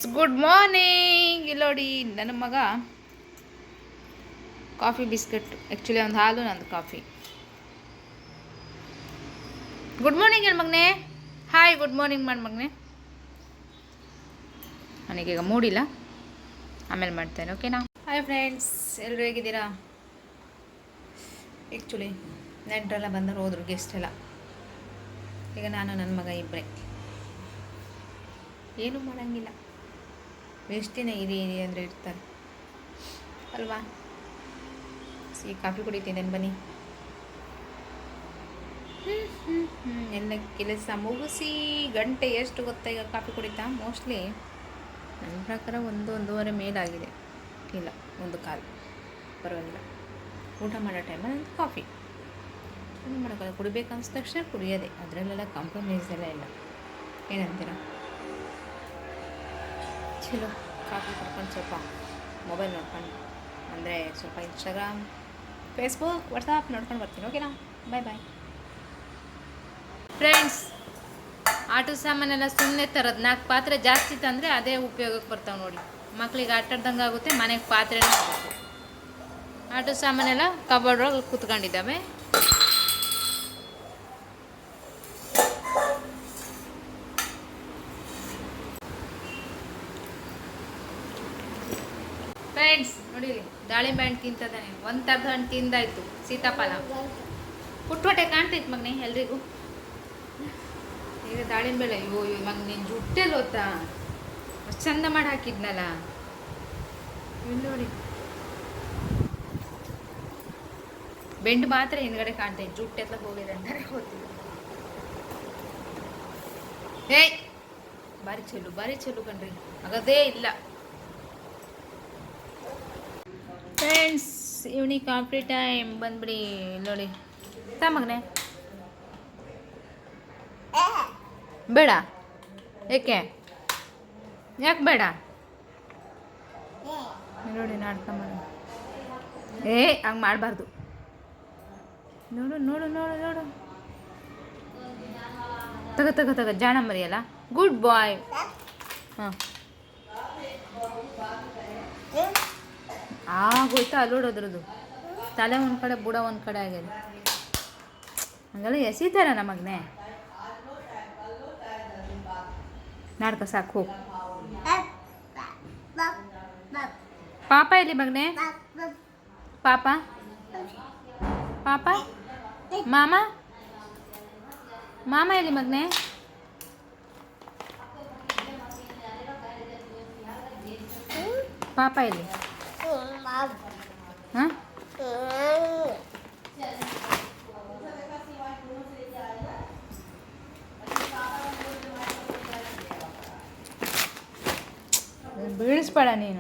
Good morning. ಇಲ್ಲಿ ನೋಡಿ, ನನ್ನ ಮಗ ಕಾಫಿ ಬಿಸ್ಕೆಟ್, ಆ್ಯಕ್ಚುಲಿ ಒಂದು ಹಾಲು ನಂದು ಕಾಫಿ. ಗುಡ್ ಮಾರ್ನಿಂಗ್ ಹೇಳಿ ಮಗನೇ. ಹಾಯ್, ಗುಡ್ ಮಾರ್ನಿಂಗ್ ಮಾಡಿ ಮಗನೇ. ನನಗೀಗ ಮೂಡಿಲ್ಲ, ಆಮೇಲೆ ಮಾಡ್ತೇನೆ, ಓಕೆನಾ? ಹಾಯ್ ಫ್ರೆಂಡ್ಸ್, ಎಲ್ಲರೂ ಹೇಗಿದ್ದೀರಾ? ಆ್ಯಕ್ಚುಲಿ ನೆಂಟರೆಲ್ಲ ಬಂದರು, ಹೋದ್ರು ಗೆಸ್ಟ್ ಎಲ್ಲ. ಈಗ ನಾನು ನನ್ನ ಮಗ ಇಬ್ಬರೇ, ಏನೂ ಮಾಡೋಂಗಿಲ್ಲ. ಎಷ್ಟು ದಿನ ಇರಿ ಅಂದರೆ ಇರ್ತಾರೆ ಅಲ್ವಾ? ಕಾಫಿ ಕುಡಿತಿದ್ದೇನೆ, ಬನ್ನಿ. ಎಲ್ಲ ಕೆಲಸ ಮುಗಿಸಿ ಗಂಟೆ ಎಷ್ಟು ಗೊತ್ತಾ ಈಗ ಕಾಫಿ ಕುಡಿತಾ? ಮೋಸ್ಟ್ಲಿ ನನ್ನ ಪ್ರಕಾರ ಒಂದೂವರೆ ಮೇಲಾಗಿದೆ. ಇಲ್ಲ, 1:15, ಪರವಾಗಿಲ್ಲ. ಊಟ ಮಾಡೋ ಟೈಮಲ್ಲಿ ಒಂದು ಕಾಫಿ ಏನು ಮಾಡೋಕ್ಕಲ್ಲ. ಕುಡಿಬೇಕು ಅನಿಸಿದ ತಕ್ಷಣ ಕುಡಿಯೋದೆ, ಅದರಲ್ಲೆಲ್ಲ ಕಾಂಪ್ರಮೈಸ್ ಎಲ್ಲ ಇಲ್ಲ. ಏನಂತೀರ? ಚಲೋ, ಕಾಫಿ ಕುಡ್ಕೊಂಡು ಸ್ವಲ್ಪ ಮೊಬೈಲ್ ನೋಡ್ಕೊಂಡು, ಅಂದರೆ ಸ್ವಲ್ಪ ಇನ್ಸ್ಟಾಗ್ರಾಮ್, ಫೇಸ್ಬುಕ್, ವಾಟ್ಸಪ್ ನೋಡ್ಕೊಂಡು ಬರ್ತೀನಿ, ಓಕೆನಾ? ಬಾಯ್ ಬಾಯ್ ಫ್ರೆಂಡ್ಸ್. ಆಟೋ ಸಾಮಾನೆಲ್ಲ ಸುಮ್ಮನೆ ತರೋದು. 4 ಪಾತ್ರೆ ಜಾಸ್ತಿ ತಂದರೆ ಅದೇ ಉಪಯೋಗಕ್ಕೆ ಬರ್ತಾವೆ ನೋಡಿ. ಮಕ್ಳಿಗೆ ಆಟಾಡ್ದಂಗೆ ಆಗುತ್ತೆ, ಮನೆಗೆ ಪಾತ್ರೆನೂ ಆಗುತ್ತೆ. ಆಟೋ ಸಾಮಾನೆಲ್ಲ ಕಬೋರ್ಡ್ ಒಳಗೆ ಕೂತ್ಕೊಂಡಿದ್ದಾವೆ. ಫ್ರೆಂಡ್ಸ್ ನೋಡಿ, ದಾಳಿಂಬೆ ಹಣ್ಣು ತಿಂತದಾನೆ. ಒಂದು ಥರದ ಹಣ್ಣು ತಿಂದಾಯ್ತು, ಸೀತಾಫಲ. ಪುಟ್ಟೊಟ್ಟೆ ಕಾಣ್ತೈತೆ ಮಗನೇ ಎಲ್ರಿಗೂ. ಈಗ ದಾಳಿಂಬೆಲ್ಲ, ಅಯ್ಯೋ ಇವಾಗ ನೀನು ಜುಟ್ಟೆಲ್ಲ ಓದ್ತಾ ಅಷ್ಟು ಚಂದ ಮಾಡಿ ಹಾಕಿದ್ನಲ್ಲ. ಇಲ್ಲಿ ನೋಡಿ, ಬೆಂಡು ಮಾತ್ರ ಹಿಂದ್ಗಡೆ ಕಾಣ್ತೈತೆ, ಜುಟ್ಟೆಲ್ಲ ಹೋಗಿದೆ ಅಂತಾರೆ, ಗೊತ್ತಿಲ್ಲ. ಏಯ್, ಭಾರಿ ಚೆಲ್ಲು ಕಣ್ರಿ, ಆಗದೇ ಇಲ್ಲ. ಫ್ರೆಂಡ್ಸ್, ಈವ್ನಿಂಗ್ ಕಾಫಿ ಟೈಮ್ ಬಂದ್ಬಿಡಿ. ನೋಡಿ ಮಗನೆ, ಬೇಡ. ಯಾಕೆ ಬೇಡ? ನೋಡಿ ನಾಟಕ ಮಾಡ. ಹಂಗೆ ಮಾಡಬಾರ್ದು. ನೋಡು ನೋಡು ನೋಡು ನೋಡು, ತಗ ಜಾಣ ಮರಿಯಲ್ಲ. ಗುಡ್ ಬಾಯ್. ಹಾಂ, ಆಗೋಯ್ತಾ ಅಲ್ಲೋಡೋದ್ರದ್ದು. ತಲೆ ಒಂದು ಕಡೆ, ಬುಡ ಒಂದು ಕಡೆ ಆಗಿದೆ. ಹಂಗೆಲ್ಲ ಎಸಿತಾರ ನಮಗ್ನೆ. ನಾಟಕ ಸಾಕು, ಹೋಗು. ಪಾಪ ಇಲ್ಲಿ ಮಗನೆ, ಪಾಪ ಪಾಪ, ಮಾಮ ಇಲ್ಲಿ ಮಗನೆ. ಪಾಪ ಇಲ್ಲಿ. ಹಾಂ, ಬೀಳಿಸ್ಬೇಡ ನೀನು.